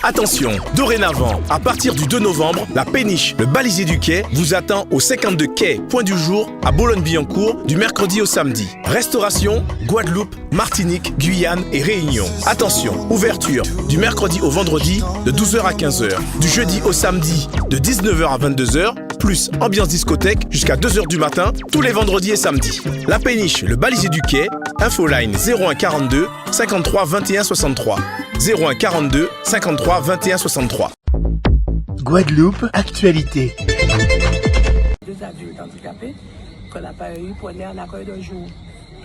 Attention, dorénavant, à partir du 2 novembre, la péniche, le balisier du quai, vous attend au 52 quai, point du jour, à Boulogne-Billancourt, du mercredi au samedi. Restauration, Guadeloupe, Martinique, Guyane et Réunion. Attention, ouverture du mercredi au vendredi de 12h à 15h, du jeudi au samedi de 19h à 22h, plus ambiance discothèque jusqu'à 2h du matin, tous les vendredis et samedis. La péniche, le balisier du quai, infoline 01 42 53 21 63. 01 42 53 21 63. Guadeloupe, actualité. Deux adultes handicapés qu'on n'a pas eu pour un accueil d'un jour.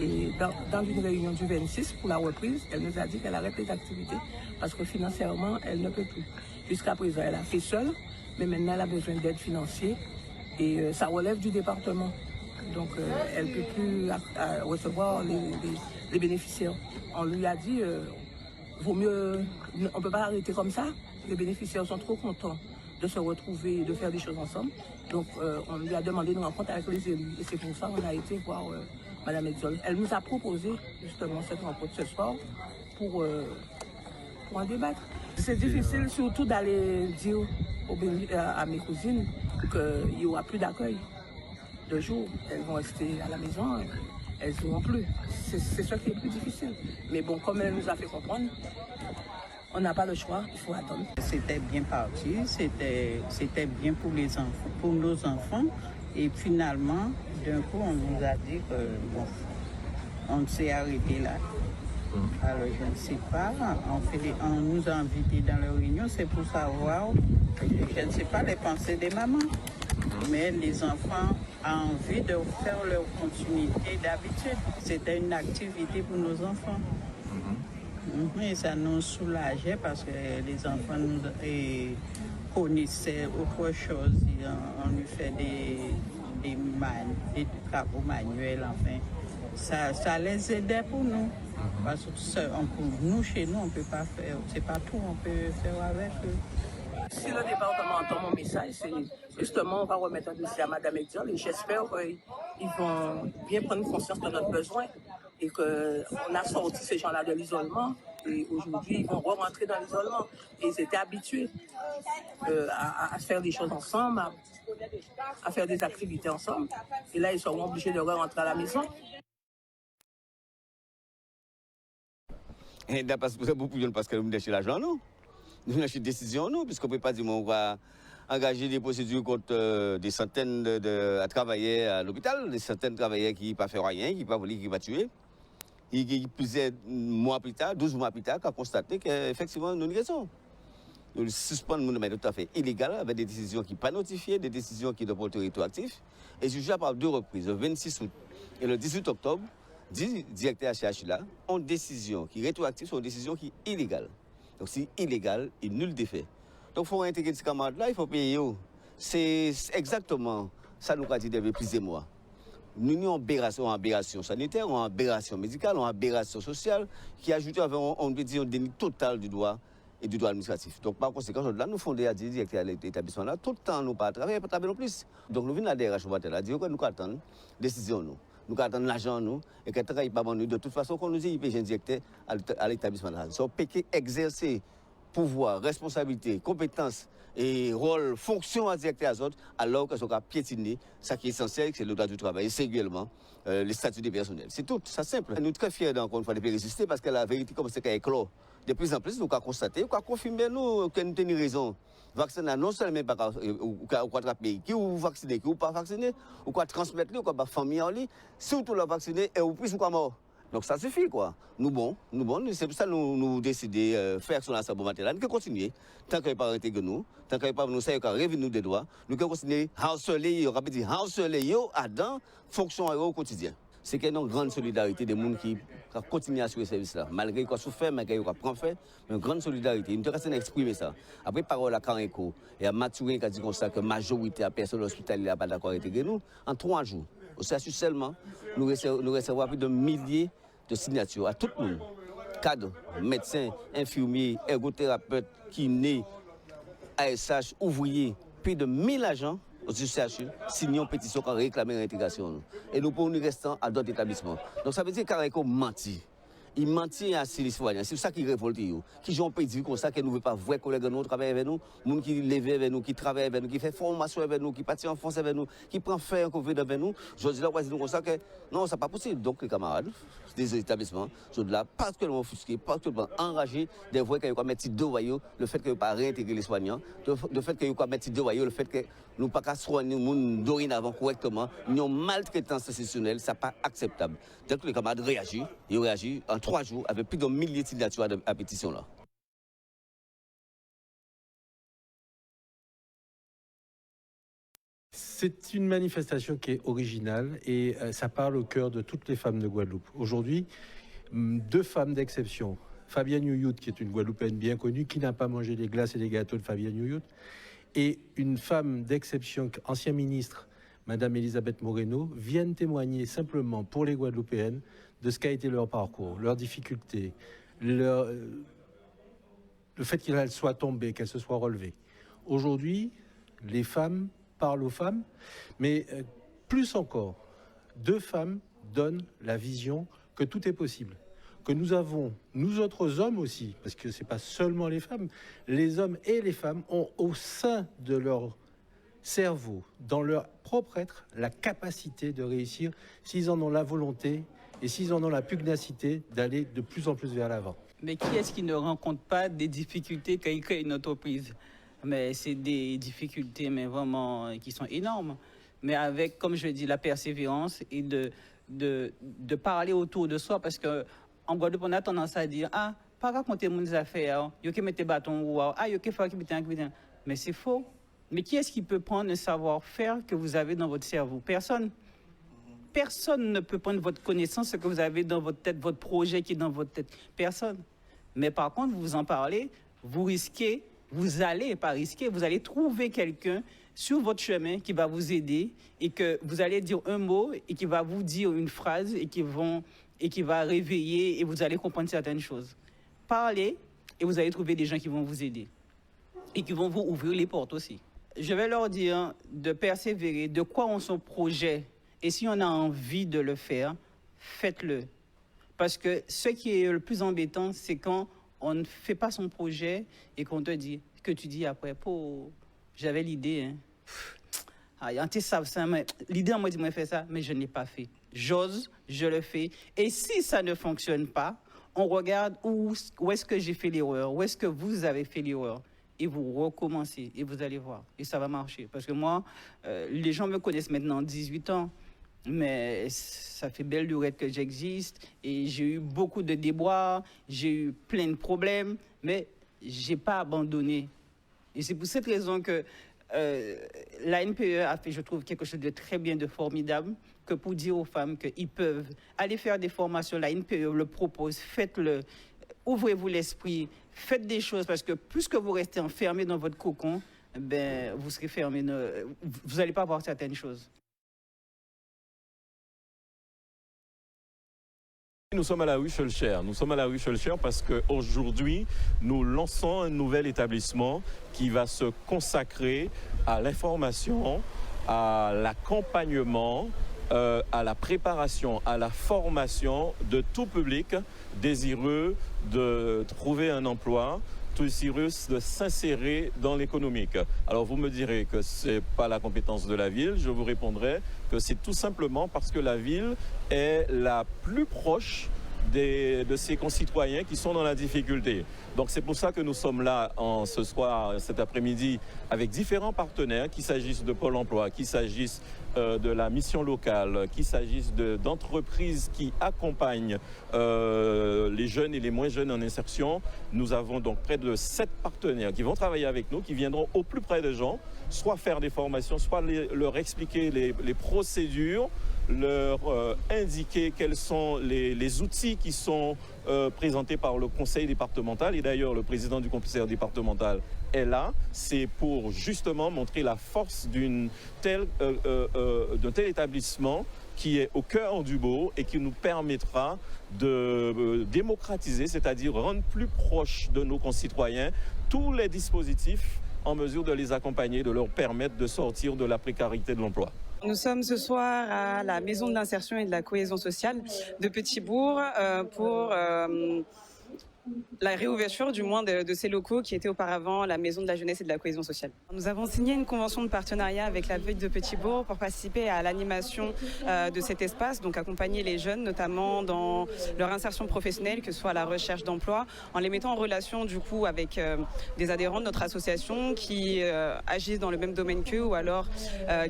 Et dans une réunion du 26 pour la reprise, elle nous a dit qu'elle arrête les activités parce que financièrement, elle ne peut plus. Jusqu'à présent, elle a fait seule, mais maintenant, elle a besoin d'aide financière et ça relève du département. Donc, elle ne peut plus recevoir les bénéficiaires. On lui a dit... vaut mieux, on ne peut pas l'arrêter comme ça. Les bénéficiaires sont trop contents de se retrouver et de faire des choses ensemble. Donc, on lui a demandé une rencontre avec les élus. Et c'est pour ça qu'on a été voir Mme Edzol. Elle nous a proposé justement cette rencontre ce soir pour en débattre. C'est difficile surtout d'aller dire à mes cousines qu'il n'y aura plus d'accueil de jour. Elles vont rester à la maison. Elles ne joueront plus. C'est ce qui est plus difficile. Mais bon, comme elle nous a fait comprendre, on n'a pas le choix, il faut attendre. C'était bien parti, c'était bien pour les enfants, pour nos enfants. Et finalement, d'un coup, on nous a dit que bon, on s'est arrêté là. Alors je ne sais pas, on nous a invités dans la réunion, c'est pour savoir, je ne sais pas les pensées des mamans. Mais les enfants ont envie de faire leur continuité d'habitude. C'était une activité pour nos enfants. Et ça nous soulageait parce que les enfants nous connaissaient autre chose. On lui fait des travaux manuels, enfin. Ça les aidait pour nous. Parce que nous, chez nous, on ne peut pas faire. C'est pas tout, on peut faire avec eux. Si le département entend mon message, c'est justement, on va remettre un dossier à Mme Edzol et j'espère qu'ils vont bien prendre conscience de notre besoin et qu'on a sorti ces gens-là de l'isolement et aujourd'hui, ils vont re-rentrer dans l'isolement. Et ils étaient habitués à faire des choses ensemble, à faire des activités ensemble. Et là, ils seront obligés de re-rentrer à la maison. Et d'après beaucoup parce que nous avons l'argent, non? Nous avons une décision, non, puisqu'on ne peut pas dire qu'on va engager des procédures contre des centaines à travailler à l'hôpital, des centaines de travailleurs qui ne peuvent pas faire rien, qui ne peuvent pas voler, qui ne peuvent pas tuer. Et qui, plusieurs mois plus tard, 12 mois plus tard, a constaté qu'effectivement, nous avons une raison. Nous suspendons de manière tout à fait illégale avec des décisions qui ne sont pas notifiées, des décisions qui doivent être rétroactives. Et jugé par deux reprises, le 26 août et le 18 octobre, 10 directeurs HCH là ont une décision qui est rétroactive sur une décision qui est illégale. Donc, c'est illégal et nul d'effet. Donc, il faut intégrer ces camarades-là, il faut payer. C'est exactement ça nous a dit depuis plusieurs mois. Nous avons une aberration sanitaire, une aberration médicale, une aberration sociale qui ajoute un déni total du droit et du droit administratif. Donc, par conséquent, là, nous fondons à dire directeur de l'établissement là, tout le temps, nous pas travailler, pas travailler non plus. Donc, nous venons à la DRH, dire que nous attendons décision, nous attendons l'argent, et que travaille pas nous. De toute façon, quand nous dit qu'il directeur à l'établissement là, c'est peut exercer pouvoir, responsabilité, compétence et rôle, fonction à directeur à autres, alors que ce soit piétiner, ça qui est essentiel, c'est le droit du travail, et singulièrement les statuts des personnels. C'est tout, c'est simple. Nous sommes très fiers encore une fois de résister parce que la vérité commence à éclore. De plus en plus, nous avons constaté, nous avons confirmé nous, que nous avons raison. Vacciner non seulement pas ou attraper qui ou vacciner qui ou pas vacciner ou quoi transmettre ou quoi pas famille en lit surtout le vacciner et ou plus ou quoi mort. Donc ça suffit quoi. Nous bon, c'est pour ça que nous décidons faire sur l'ensemble matériel. Nous continuer tant qu'il n'y a pas arrêté que nous, tant qu'il n'y a pas nous savons qu'on revient nous des droits, nous continuer harceler, yo à fonction au quotidien. C'est qu'il y a une grande solidarité des gens qui continuent à assurer ce service-là. Malgré qu'on a souffert, malgré qu'on a pris fait, une grande solidarité. Nous devons exprimer ça. Après, parole à Karenko et à Mathurin qui a dit comme ça que la majorité des personnes hospitalières n'a pas d'accord avec nous, en 3 jours, au CHU seulement, nous recevons plus de milliers de signatures à tout le monde. Cadres, médecins, infirmiers, ergothérapeutes, kinés, ASH, ouvriers, plus de 1000 agents. Au CHU, signons une pétition qui réclame l'intégration. Et nous pouvons nous rester à d'autres établissements. Donc ça veut dire qu'Areco mentit. ils mentent à les citoyens. C'est ça qui révolte. Qui j'en peux dire comme ça, que nous ne voulons pas voir collègues nous travailler avec nous, gens qui lèvent avec nous, qui travaillent avec nous, qui font formation avec nous, qui partent en France avec nous, qui prennent faire un Covid avec nous. Je dis là, comme ça que non, ça n'est pas possible. Donc les camarades des établissements sont là particulièrement offusqués, particulièrement enragés de voir qu'ils mettent des doyaux, le fait qu'ils ne pas réintégrer les soignants, le fait qu'ils mettent des doyaux, le fait que nous ne pouvons pas soigner les gens dorénavant correctement, nous avons maltraitance institutionnelle, ça n'est pas acceptable. Donc les camarades réagissent, ils réagissent en 3 jours avec plus de milliers de signatures à la pétition là. C'est une manifestation qui est originale et ça parle au cœur de toutes les femmes de Guadeloupe. Aujourd'hui, 2 femmes d'exception. Fabienne Youyout, qui est une Guadeloupéenne bien connue, qui n'a pas mangé les glaces et les gâteaux de Fabienne Youyout, et une femme d'exception, ancienne ministre, Madame Elisabeth Moreno, viennent témoigner simplement pour les Guadeloupéennes de ce qu'a été leur parcours, leurs difficultés, le fait qu'elles soient tombées, qu'elles se soient relevées. Aujourd'hui, les femmes parlent aux femmes, mais plus encore, 2 femmes donnent la vision que tout est possible. Que nous avons, nous autres hommes aussi, parce que ce n'est pas seulement les femmes, les hommes et les femmes ont au sein de leur cerveau, dans leur propre être, la capacité de réussir s'ils en ont la volonté et s'ils en ont la pugnacité d'aller de plus en plus vers l'avant. Mais qui est-ce qui ne rencontre pas des difficultés quand il crée une entreprise? Mais c'est des difficultés mais vraiment qui sont énormes. Mais avec, comme je dis, la persévérance et de parler autour de soi, parce qu'en Guadeloupe, on a tendance à dire « Ah, pas raconter mes affaires, il faut mettre des bâtons ou ah, il faut faire qui mettre. » Mais c'est faux. Mais qui est-ce qui peut prendre le savoir-faire que vous avez dans votre cerveau? Personne. Personne ne peut prendre votre connaissance, ce que vous avez dans votre tête, votre projet qui est dans votre tête. Personne. Mais par contre, vous en parlez, vous risquez, vous allez pas risquer, vous allez trouver quelqu'un sur votre chemin qui va vous aider et que vous allez dire un mot et qui va vous dire une phrase et qui va réveiller et vous allez comprendre certaines choses. Parlez et vous allez trouver des gens qui vont vous aider et qui vont vous ouvrir les portes aussi. Je vais leur dire de persévérer, de croire en son projet. Et si on a envie de le faire, faites-le. Parce que ce qui est le plus embêtant, c'est quand on ne fait pas son projet et qu'on te dit, que tu dis après, j'avais l'idée, l'idée, on m'a dit, moi, faire ça, mais je ne l'ai pas fait. J'ose, je le fais. Et si ça ne fonctionne pas, on regarde où est-ce que j'ai fait l'erreur, où est-ce que vous avez fait l'erreur. Et vous recommencez, et vous allez voir. Et ça va marcher. Parce que moi, les gens me connaissent maintenant 18 ans, mais ça fait belle lurette que j'existe. Et j'ai eu beaucoup de déboires, j'ai eu plein de problèmes, mais je n'ai pas abandonné. Et c'est pour cette raison que la NPE a fait, je trouve, quelque chose de très bien, de formidable, que pour dire aux femmes qu'ils peuvent aller faire des formations. La NPE le propose, faites-le. Ouvrez-vous l'esprit, faites des choses, parce que plus que vous restez enfermé dans votre cocon, ben, vous serez fermé, vous n'allez pas voir certaines choses. Nous sommes à la rue Schulcher. Nous sommes à la rue Schulcher parce qu'aujourd'hui, nous lançons un nouvel établissement qui va se consacrer à l'information, à l'accompagnement, à la préparation, à la formation de tout public désireux de trouver un emploi, désireux de s'insérer dans l'économique. Alors vous me direz que ce n'est pas la compétence de la ville, je vous répondrai que c'est tout simplement parce que la ville est la plus proche de ses concitoyens qui sont dans la difficulté. Donc c'est pour ça que nous sommes là ce soir, cet après-midi, avec différents partenaires, qu'il s'agisse de Pôle emploi, qu'il s'agisse de la mission locale, qu'il s'agisse d'entreprises qui accompagnent les jeunes et les moins jeunes en insertion. Nous avons donc près de 7 partenaires qui vont travailler avec nous, qui viendront au plus près des gens, soit faire des formations, soit leur expliquer les procédures, leur indiquer quels sont les outils qui sont présentés par le conseil départemental. Et d'ailleurs, le président du conseil départemental est là. C'est pour justement montrer la force d'un tel établissement qui est au cœur du beau et qui nous permettra de démocratiser, c'est-à-dire rendre plus proche de nos concitoyens tous les dispositifs en mesure de les accompagner, de leur permettre de sortir de la précarité de l'emploi. Nous sommes ce soir à la Maison de l'insertion et de la cohésion sociale de Petit-Bourg pour la réouverture du moins de ces locaux qui étaient auparavant la Maison de la jeunesse et de la cohésion sociale. Nous avons signé une convention de partenariat avec la ville de Petit-Bourg pour participer à l'animation de cet espace, donc accompagner les jeunes notamment dans leur insertion professionnelle, que ce soit à la recherche d'emploi, en les mettant en relation du coup avec des adhérents de notre association qui agissent dans le même domaine qu'eux ou alors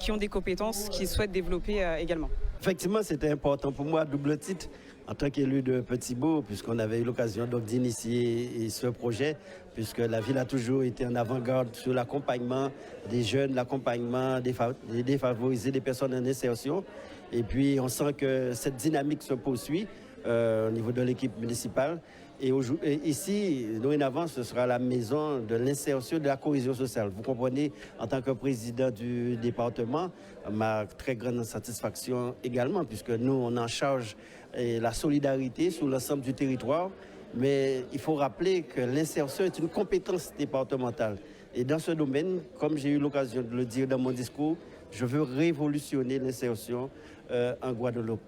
qui ont des compétences qu'ils souhaitent développer également. Effectivement, c'était important pour moi, double titre, en tant qu'élu de Petit-Bourg, puisqu'on avait eu l'occasion d'initier ce projet, puisque la ville a toujours été en avant-garde sur l'accompagnement des jeunes, l'accompagnement des défavorisés, des personnes en insertion. Et puis, on sent que cette dynamique se poursuit au niveau de l'équipe municipale. Et ici, dorénavant, ce sera la maison de l'insertion de la cohésion sociale. Vous comprenez, en tant que président du département, ma très grande satisfaction également, puisque nous, on en charge la solidarité sur l'ensemble du territoire. Mais il faut rappeler que l'insertion est une compétence départementale. Et dans ce domaine, comme j'ai eu l'occasion de le dire dans mon discours, je veux révolutionner l'insertion en Guadeloupe.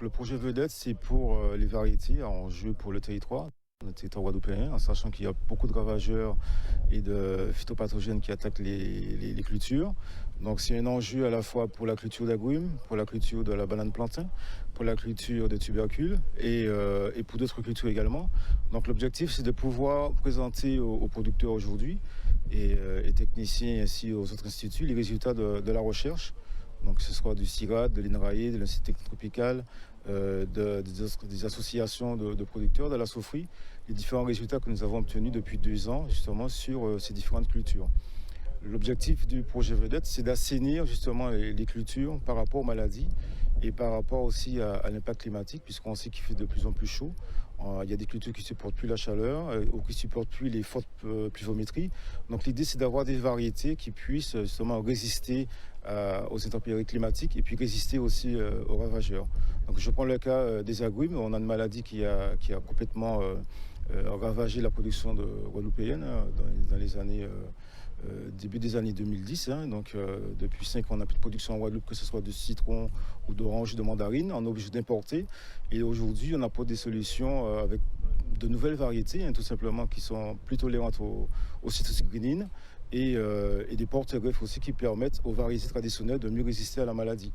Le projet vedette, c'est pour les variétés en jeu pour le territoire guadeloupéen, en sachant qu'il y a beaucoup de ravageurs et de phytopathogènes qui attaquent les cultures. Donc c'est un enjeu à la fois pour la culture d'agrumes, pour la culture de la banane plantain, pour la culture de tubercules et pour d'autres cultures également. Donc l'objectif, c'est de pouvoir présenter aux producteurs aujourd'hui et techniciens ainsi aux autres instituts les résultats de la recherche. Donc que ce soit du CIRAD, de l'INRAE, de l'Institut tropical, des associations de producteurs, de la SOFRI, les différents résultats que nous avons obtenus depuis 2 ans justement sur ces différentes cultures. L'objectif du projet vedette, c'est d'assainir justement les cultures par rapport aux maladies et par rapport aussi à l'impact climatique, puisqu'on sait qu'il fait de plus en plus chaud. Il y a des cultures qui ne supportent plus la chaleur ou qui ne supportent plus les fortes pluviométries. Donc l'idée, c'est d'avoir des variétés qui puissent justement résister aux intempéries climatiques et puis résister aussi aux ravageurs. Donc je prends le cas des agrumes. On a une maladie qui a complètement ravagé la production guadeloupéenne dans les années... début des années 2010, donc depuis 5 ans on n'a plus de production en Guadeloupe, que ce soit de citron ou d'orange, de mandarine, on est obligé d'importer. Et aujourd'hui on apporte des solutions avec de nouvelles variétés, tout simplement, qui sont plus tolérantes au cytocyclinine et des porte-greffes aussi qui permettent aux variétés traditionnelles de mieux résister à la maladie.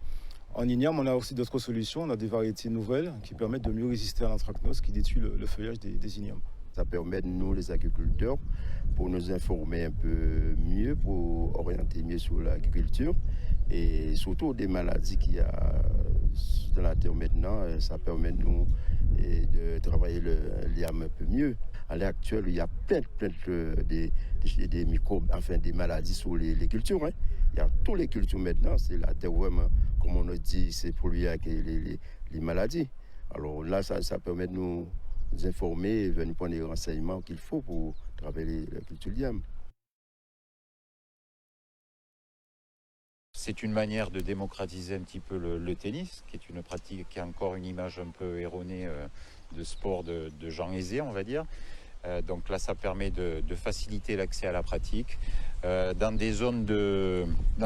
En igname, on a aussi d'autres solutions, on a des variétés nouvelles qui permettent de mieux résister à l'anthracnose qui détruit le feuillage des ignames. Ça permet, nous, les agriculteurs, pour nous informer un peu mieux, pour orienter mieux sur l'agriculture et surtout des maladies qu'il y a dans la terre maintenant. Ça permet nous de travailler l'iam un peu mieux. À l'heure actuelle, il y a plein des microbes, enfin des maladies sur les cultures. Il y a toutes les cultures maintenant, c'est la terre vraiment, comme on le dit, c'est pollué avec les maladies. Alors là, ça permet de nous informer et venir prendre les renseignements qu'il faut pour travailler la culture d'iam. C'est une manière de démocratiser un petit peu le tennis, qui est une pratique qui a encore une image un peu erronée de sport de gens aisés, on va dire. Donc là, ça permet de faciliter l'accès à la pratique dans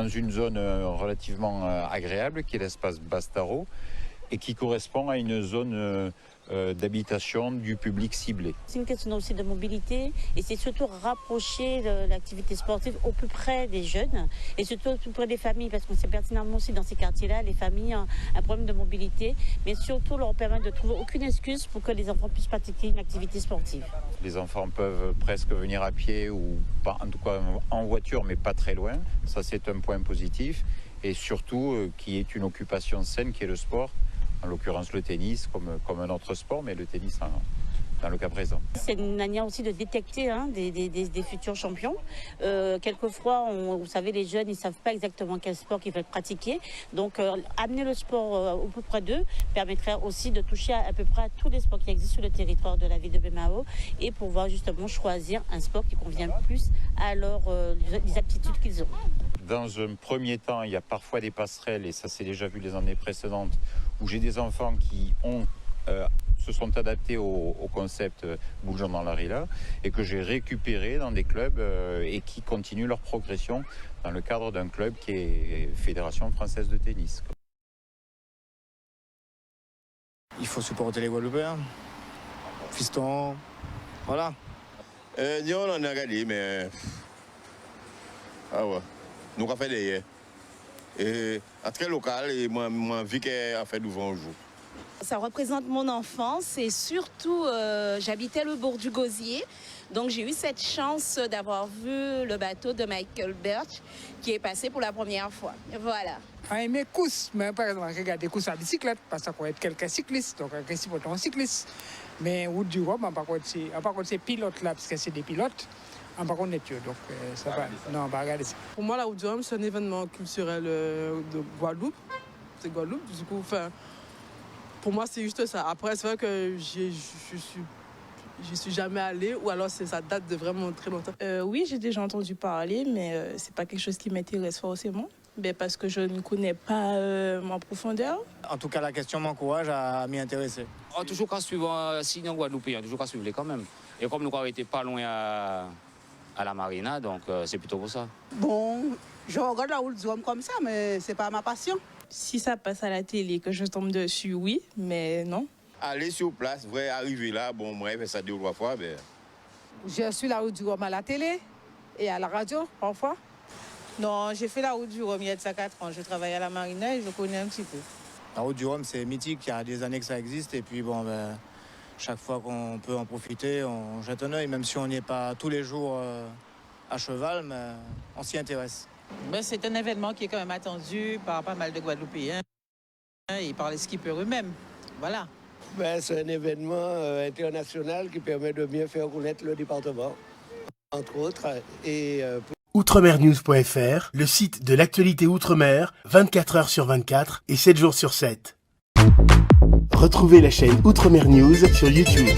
une zone relativement agréable, qui est l'espace Bastaro, et qui correspond à une zone d'habitation du public ciblé. C'est une question aussi de mobilité et c'est surtout rapprocher l'activité sportive au plus près des jeunes et surtout au plus près des familles, parce qu'on sait pertinemment aussi dans ces quartiers-là, les familles ont un problème de mobilité, mais surtout leur permettre de trouver aucune excuse pour que les enfants puissent pratiquer une activité sportive. Les enfants peuvent presque venir à pied ou pas, en tout cas en voiture, mais pas très loin. Ça, c'est un point positif. Et surtout, qui est une occupation saine, qui est le sport. En l'occurrence le tennis comme un autre sport, mais le tennis dans le cas présent. C'est une manière aussi de détecter des futurs champions. Quelquefois, vous savez, les jeunes, ils ne savent pas exactement quel sport ils veulent pratiquer. Donc, amener le sport au plus près d'eux permettrait aussi de toucher à peu près à tous les sports qui existent sur le territoire de la ville de Bemao et pouvoir justement choisir un sport qui convient plus à les aptitudes qu'ils ont. Dans un premier temps, il y a parfois des passerelles, et ça s'est déjà vu les années précédentes, où j'ai des enfants qui ont se sont adaptés au concept Bougeons dans la Rila et que j'ai récupéré dans des clubs et qui continuent leur progression dans le cadre d'un club qui est Fédération française de tennis. Il faut supporter les Guadeloupéens, fiston, voilà. Nous on en a regardé, mais ah ouais, nous on a fait des et à très local et moi vu qu'elle a fait devant un jour. Ça représente mon enfance et surtout j'habitais le bourg du Gosier. Donc j'ai eu cette chance d'avoir vu le bateau de Michael Birch qui est passé pour la première fois. Voilà. J'ai aimé courses, mais par exemple, regarder courses à bicyclette, parce que ça être quelqu'un cycliste, donc c'est pour un cycliste. Mais route du Rhum, par contre, c'est pilote là, parce que c'est des pilotes. Par contre, donc ça va. Non, on va regarder ça. Pour moi, la route du Rhum, c'est un événement culturel de Guadeloupe. C'est Guadeloupe, du coup, pour moi, c'est juste ça. Après, c'est vrai que je suis jamais allée, ou alors ça date de vraiment très longtemps. Oui, j'ai déjà entendu parler, mais c'est pas quelque chose qui m'intéresse forcément. Parce que je ne connais pas en profondeur. En tout cas, la question m'encourage à m'y intéresser. Toujours qu'à suivre sinon Guadeloupéen, toujours qu'à suivre les quand même. Et comme nous avons été pas loin à la marina, donc c'est plutôt pour ça. Bon, je regarde la route du Rhum comme ça, mais c'est pas ma passion. Si ça passe à la télé, que je tombe dessus, oui, mais non. Aller sur place, vrai, arriver là, bon, moi, j'ai fait ça 2 ou 3 fois. Mais... Je suis la route du Rhum à la télé et à la radio, parfois. Non, j'ai fait la route du Rhum il y a de ça 4 ans. Je travaille à la marina et je connais un petit peu. La route du Rhum, c'est mythique, il y a des années que ça existe. Et puis, bon, chaque fois qu'on peut en profiter, on jette un œil, même si on n'y est pas tous les jours à cheval, mais on s'y intéresse. C'est un événement qui est quand même attendu par pas mal de Guadeloupéens et par les skippers eux-mêmes. Voilà. C'est un événement international qui permet de bien faire connaître le département, entre autres. Outremernews.fr, le site de l'actualité Outre-mer, 24 heures sur 24 et 7 jours sur 7. Retrouvez la chaîne Outremer News sur YouTube.